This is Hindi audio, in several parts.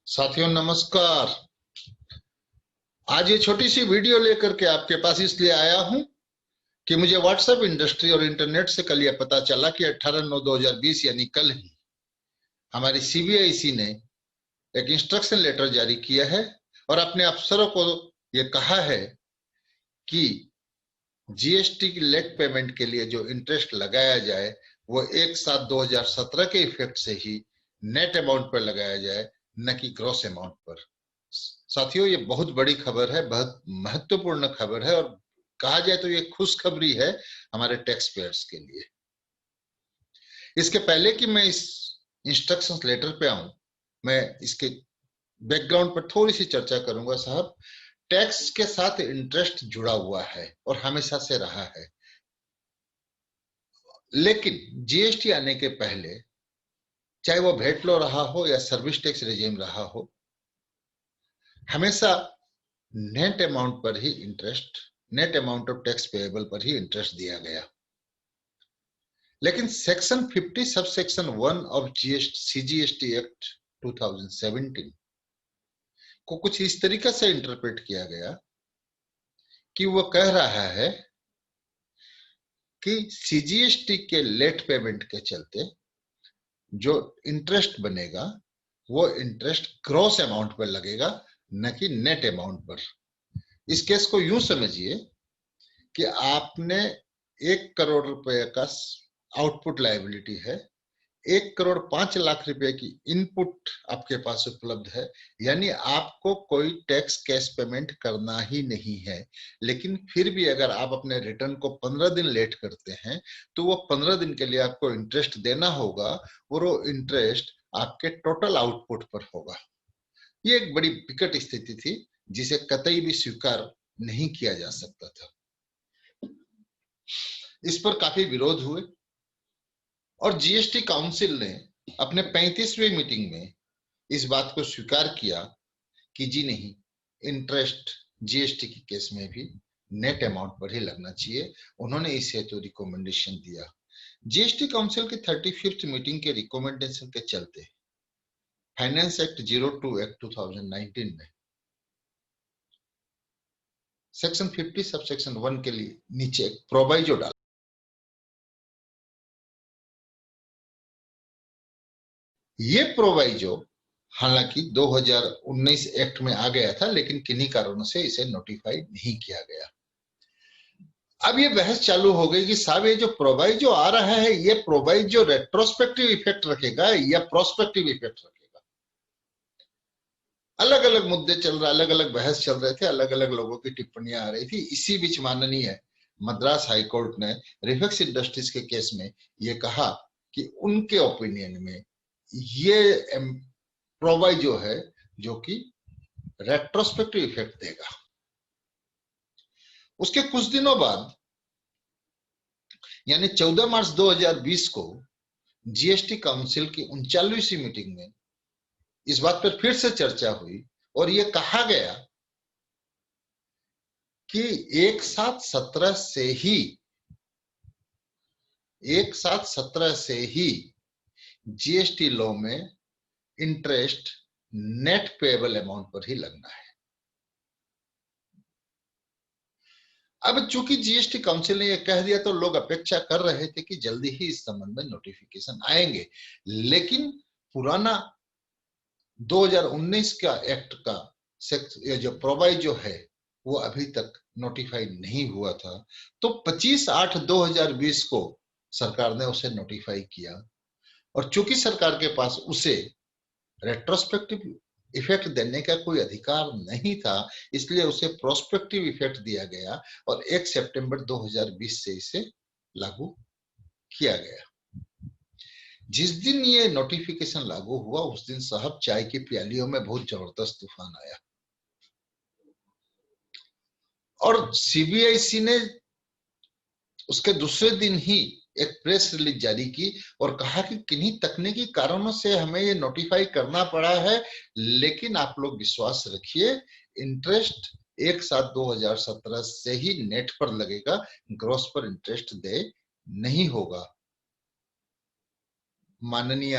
साथियों नमस्कार। आज ये छोटी सी वीडियो लेकर के आपके पास इसलिए आया हूं कि मुझे व्हाट्सएप इंडस्ट्री और इंटरनेट से कल यह पता चला कि 18/9/2020 यानी कल ही हमारी सीबीआईसी ने एक इंस्ट्रक्शन लेटर जारी किया है और अपने अफसरों को यह कहा है कि जीएसटी की लेट पेमेंट के लिए जो इंटरेस्ट लगाया जाए वो 1/7/2017 के इफेक्ट से ही नेट अमाउंट पर लगाया जाए, न कि ग्रॉस अमाउंट पर। साथियों, ये बहुत बड़ी खबर है, बहुत महत्वपूर्ण खबर है और कहा जाए तो ये खुशखबरी है हमारे टैक्स पेयर्स के लिए। इसके पहले कि मैं इस इंस्ट्रक्शन लेटर पे आऊं, मैं इसके बैकग्राउंड पर थोड़ी सी चर्चा करूंगा। साहब, टैक्स के साथ इंटरेस्ट जुड़ा हुआ है और हमेशा से रहा है, लेकिन जीएसटी आने के पहले चाहे वो वैट लॉ रहा हो या सर्विस टैक्स रेजिम रहा हो, हमेशा नेट अमाउंट पर ही interest, net amount of tax payable पर ही इंटरेस्ट दिया गया। लेकिन section 50 sub section 1 of CGST act 2017 को कुछ इस तरीके से इंटरप्रेट किया गया कि वो कह रहा है कि सीजीएसटी के लेट पेमेंट के चलते जो इंटरेस्ट बनेगा वो इंटरेस्ट ग्रॉस अमाउंट पर लगेगा, न कि नेट अमाउंट पर। इस केस को यूं समझिए कि आपने 1 करोड़ रुपए का आउटपुट लायबिलिटी है, 1,05,00,000 रुपए की इनपुट आपके पास उपलब्ध है, यानी आपको कोई टैक्स कैश पेमेंट करना ही नहीं है। लेकिन फिर भी अगर आप अपने रिटर्न को 15 दिन लेट करते हैं तो वो 15 दिन के लिए आपको इंटरेस्ट देना होगा और वो इंटरेस्ट आपके टोटल आउटपुट पर होगा। ये एक बड़ी विकट स्थिति थी जिसे कतई भी स्वीकार नहीं किया जा सकता था। इस पर काफी विरोध हुए और जीएसटी काउंसिल ने अपने 35वीं मीटिंग में इस बात को स्वीकार किया कि जी नहीं, इंटरेस्ट जीएसटी के केस में भी नेट अमाउंट पर ही लगना चाहिए। उन्होंने इस हेतु रिकमेंडेशन दिया। जीएसटी काउंसिल की 35वीं मीटिंग के रिकमेंडेशन के चलते फाइनेंस एक्ट 02 एक्ट 2019 में सेक्शन 50 सब सेक्शन 1 के लिए नीचे एक प्रोवाइजो डाला। ये प्रोवाइजो हालांकि 2019 एक्ट में आ गया था, लेकिन किन्हीं कारणों से इसे नोटिफाई नहीं किया गया। अब ये बहस चालू हो गई कि साहब ये जो प्रोवाइजो आ रहा है, ये प्रोवाइजो रेट्रोस्पेक्टिव इफेक्ट रखेगा या प्रोस्पेक्टिव इफेक्ट रखेगा। अलग अलग मुद्दे चल रहे, अलग अलग बहस चल रहे थे, अलग अलग लोगों की टिप्पणियां आ रही थी। इसी बीच माननीय मद्रास हाईकोर्ट ने रिफेक्स इंडस्ट्रीज के केस में ये कहा कि उनके ओपिनियन में ये प्रोवाइजो है जो कि रेट्रोस्पेक्टिव इफेक्ट देगा। उसके कुछ दिनों बाद यानी 14 मार्च 2020 को जीएसटी काउंसिल की 39वीं मीटिंग में इस बात पर फिर से चर्चा हुई और यह कहा गया कि 1/7/17 से ही जीएसटी लॉ में इंटरेस्ट नेट पेएबल अमाउंट पर ही लगना है। अब चूंकि जीएसटी काउंसिल ने यह कह दिया तो लोग अपेक्षा कर रहे थे कि जल्दी ही इस संबंध में नोटिफिकेशन आएंगे, लेकिन पुराना 2019 का एक्ट का जो प्रोवाइजो है वो अभी तक नोटिफाई नहीं हुआ था। तो 25/8/2020 को सरकार ने उसे नोटिफाई किया और चूंकि सरकार के पास उसे रेट्रोस्पेक्टिव इफेक्ट देने का कोई अधिकार नहीं था, इसलिए उसे प्रोस्पेक्टिव इफेक्ट दिया गया और 1 सितंबर 2020 से इसे लागू किया गया। जिस दिन ये नोटिफिकेशन लागू हुआ उस दिन साहब चाय की प्यालियों में बहुत जबरदस्त तूफान आया और सीबीआईसी ने उसके दूसरे दिन ही एक प्रेस रिलीज जारी की और कहा कि किन्हीं तकनीकी कारणों से हमें ये नोटिफाई करना पड़ा है, लेकिन आप लोग विश्वास रखिए इंटरेस्ट 1/7/2017 से ही नेट पर लगेगा, ग्रॉस पर इंटरेस्ट दे नहीं होगा। माननीय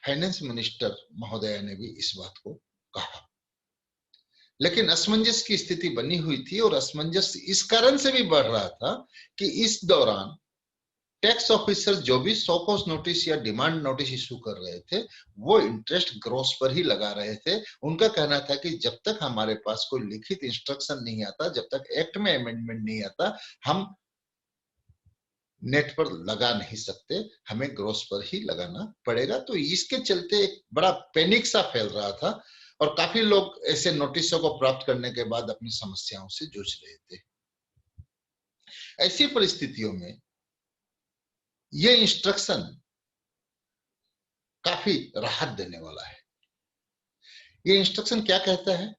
फाइनेंस मिनिस्टर महोदय ने भी इस बात को कहा। लेकिन असमंजस की स्थिति बनी हुई थी और असमंजस इस कारण से भी बढ़ रहा था कि इस दौरान टैक्स ऑफिसर जो भी शोकॉज नोटिस या डिमांड नोटिस इशू कर रहे थे वो इंटरेस्ट ग्रोस पर ही लगा रहे थे। उनका कहना था कि जब तक हमारे पास कोई लिखित इंस्ट्रक्शन नहीं आता, जब तक एक्ट में अमेंडमेंट नहीं आता, हम नेट पर लगा नहीं सकते, हमें ग्रोस पर ही लगाना पड़ेगा। तो इसके चलते एक बड़ा पैनिक सा फैल रहा था और काफी लोग ऐसे नोटिसों को प्राप्त करने के बाद अपनी समस्याओं से जूझ रहे थे। ऐसी परिस्थितियों में ये इंस्ट्रक्शन काफी राहत देने वाला है। ये इंस्ट्रक्शन क्या कहता है?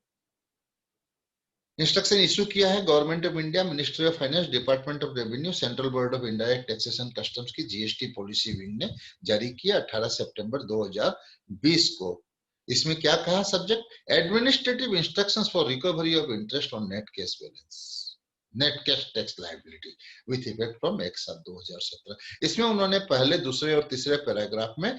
इंस्ट्रक्शन इशू किया है government of India, ministry of finance, department of revenue, central board of indirect taxation customs की जीएसटी पॉलिसी विंग ने जारी किया 18 सितंबर 2020 को। इसमें क्या कहा subject? Administrative instructions for recovery of interest on net cash balance, net cash tax liability with effect from 1/7/2017। इसमें उन्होंने पहले, दूसरे और तीसरे पैराग्राफ में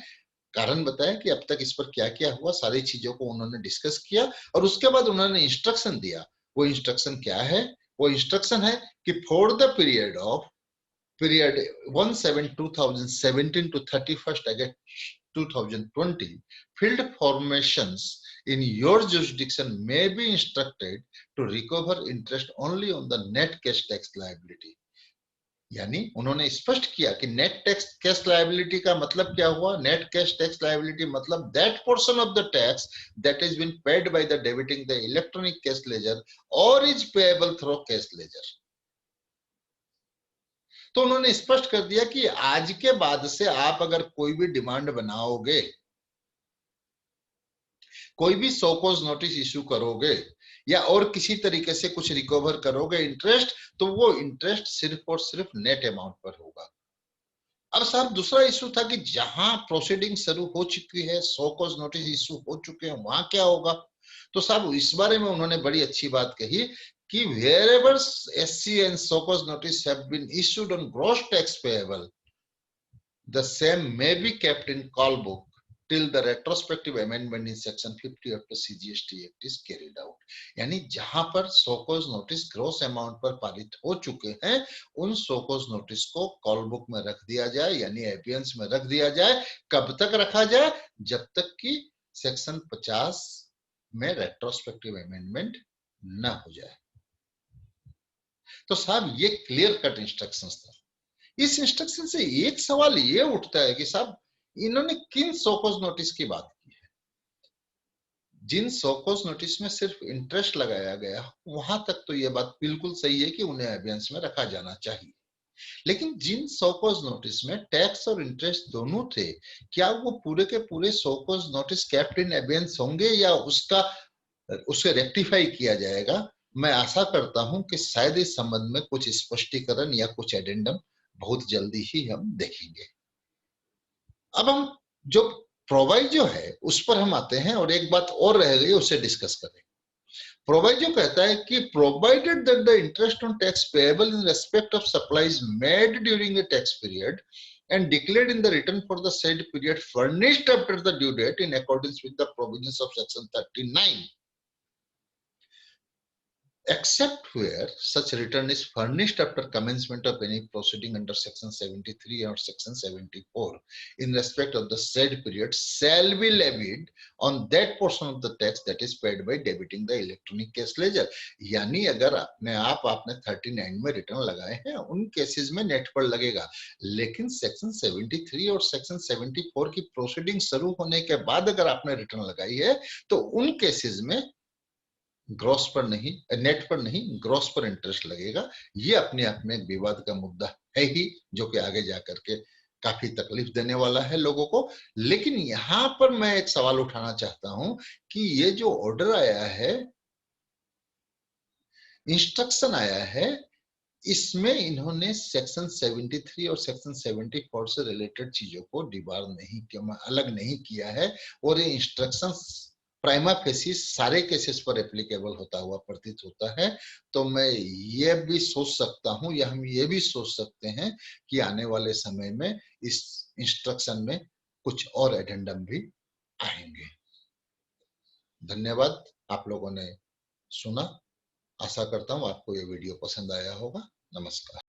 कारण बताया कि अब तक इस पर क्या क्या हुआ, सारी चीजों को उन्होंने डिस्कस किया और उसके बाद उन्होंने इंस्ट्रक्शन दिया। वो इंस्ट्रक्शन क्या है? वो इंस्ट्रक्शन है कि for the period 1/7/2017 to 31st August 2020, field formations in your jurisdiction may be instructed to recover interest only on the net cash tax liability। यानी उन्होंने स्पष्ट किया कि नेट टैक्स कैश लायबिलिटी का मतलब क्या हुआ? नेट कैश टैक्स लायबिलिटी मतलब that portion of the tax that is been paid by the debiting the electronic cash ledger और is payable through cash ledger. तो उन्होंने स्पष्ट कर दिया कि आज के बाद से आप अगर कोई भी डिमांड बनाओगे, कोई भी शोकॉज नोटिस इशू करोगे या और किसी तरीके से कुछ रिकवर करोगे इंटरेस्ट, तो वो इंटरेस्ट सिर्फ और सिर्फ नेट अमाउंट पर होगा। अब साहब दूसरा इशू था कि जहां प्रोसीडिंग शुरू हो चुकी है, शोकॉज नोटिस इशू हो चुके हैं, वहां क्या होगा? तो साहब इस बारे में उन्होंने बड़ी अच्छी बात कही कि wherever SC and show cause notice have been issued on gross tax payable, the same may be kept in call book till the retrospective amendment in section 50 of the CGST Act is carried out। यानी जहां पर शोकॉज नोटिस ग्रॉस अमाउंट पर पारित हो चुके हैं, उन शोकॉज नोटिस को कॉल बुक में रख दिया जाए, यानी एबियंस में रख दिया जाए। कब तक रखा जाए? जब तक कि सेक्शन 50 में रेट्रोस्पेक्टिव अमेंडमेंट न हो जाए। तो साहब ये क्लियर कट इंस्ट्रक्शंस था। इस इंस्ट्रक्शन से एक सवाल ये उठता है कि साहब इन्होंने किन शोकॉज नोटिस की बात की है? जिन शोकॉज नोटिस में सिर्फ इंटरेस्ट लगाया गया, वहां तक तो ये बात बिल्कुल सही है कि उन्हें एबियंस में रखा जाना चाहिए। लेकिन जिन शोकॉज नोटिस में टैक्स और इंटरेस्ट दोनों थे, क्या वो पूरे के पूरे शोकॉज नोटिस कैप्ट इन एबियंस होंगे या उसे रेक्टिफाई किया जाएगा? मैं आशा करता हूं कि शायद इस संबंध में कुछ स्पष्टीकरण या कुछ एडेंडम बहुत जल्दी ही हम देखेंगे। अब हम जो प्रोवाइजो है उस पर हम आते हैं और एक बात और रह गई, उसे डिस्कस करें। प्रोवाइजो कहता है कि provided that the interest on tax payable in respect of supplies made during the tax period and declared in the return for the said period furnished after the due date in accordance with the provisions of section 39, except where such return is furnished after commencement of any proceeding under section 73 or section 74 in respect of the said period, shall be levied on that portion of the tax that is paid by debiting the electronic cash ledger। यानी अगर आपने 39 में रिटर्न लगाए हैं, उन केसेस में नेट पर लगेगा, लेकिन सेक्शन 73 और सेक्शन 74 की प्रोसीडिंग शुरू होने के बाद अगर आपने रिटर्न लगाई है, तो उन केसेस में ग्रॉस पर नहीं, नेट पर नहीं, ग्रॉस पर इंटरेस्ट लगेगा। ये अपने आप में एक विवाद का मुद्दा है ही, जो कि आगे जाकर के काफी तकलीफ देने वाला है लोगों को। लेकिन यहां पर मैं एक सवाल उठाना चाहता हूं कि ये जो ऑर्डर आया है, इंस्ट्रक्शन आया है, इसमें इन्होंने सेक्शन 73 और सेक्शन 74 से रिलेटेड चीजों को डिबार नहीं किया, अलग नहीं किया है, और ये इंस्ट्रक्शंस प्राइमा फेसिस सारे केसेस पर एप्लीकेबल होता हुआ प्रतीत होता है। तो मैं ये भी सोच सकता हूं या हम ये भी सोच सकते हैं कि आने वाले समय में इस इंस्ट्रक्शन में कुछ और एडेंडम भी आएंगे। धन्यवाद, आप लोगों ने सुना। आशा करता हूं आपको ये वीडियो पसंद आया होगा। नमस्कार।